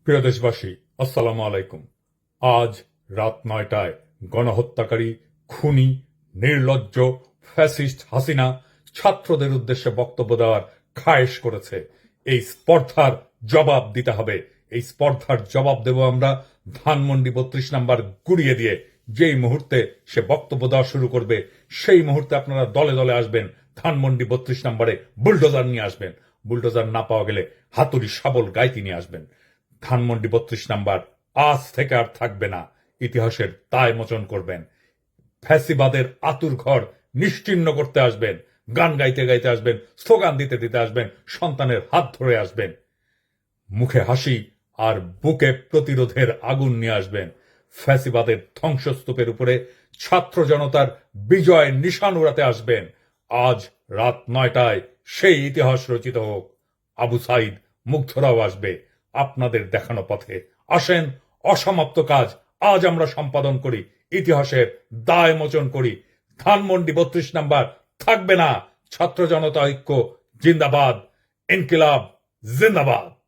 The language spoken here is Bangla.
প্রিয় দেশবাসী, আসসালামু আলাইকুম। আজ রাত ৯টায় গণহত্যাকারী, খুনি, নির্লজ্জ ফ্যাসিস্ট হাসিনা ছাত্রদের উদ্দেশ্যে বক্তব্য দেওয়ার খায়েশ করেছে। এই স্পর্ধার জবাব দিতে হবে। এই স্পর্ধার জবাব দেব আমরা ধানমন্ডি ৩২ নাম্বার গুড়িয়ে দিয়ে। যেই মুহূর্তে সে বক্তব্য দেওয়া শুরু করবে সেই মুহূর্তে আপনারা দলে দলে আসবেন, ধানমন্ডি ৩২ নম্বরে বুলডোজার নিয়ে আসবেন। বুলডোজার না পাওয়া গেলে হাতুড়ি শাবল গাইতি নিয়ে আসবেন। ধানমন্ডি ৩২ নাম্বার আজ থেকে আর থাকবে না। ইতিহাসের দায় মোচন করবেন। ফ্যাসিবাদের আতুর ঘর নিশ্চিহ্ন করতে আসবেন। গান গাইতে গাইতে আসবেন, স্লোগান দিতে দিতে আসবেন, সন্তানের হাত ধরে আসবেন। মুখে হাসি আর বুকে প্রতিরোধের আগুন নিয়ে আসবেন। ফ্যাসিবাদের ধ্বংসস্তূপের উপরে ছাত্র জনতার বিজয় নিশান উড়াতে আসবেন। আজ রাত ৯টায় সেই ইতিহাস রচিত হোক। আবু সাইদ, মুগ্ধরাও আসবে আপনাদের দেখানো পথে। আসেন, অসমাপ্ত কাজ আজ আমরা সম্পাদন করি, ইতিহাসের দায় মোচন করি। ধানমন্ডি ৩২ নাম্বার থাকবে না। ছাত্র জনতা ঐক্য জিন্দাবাদ, ইনকিলাব জিন্দাবাদ।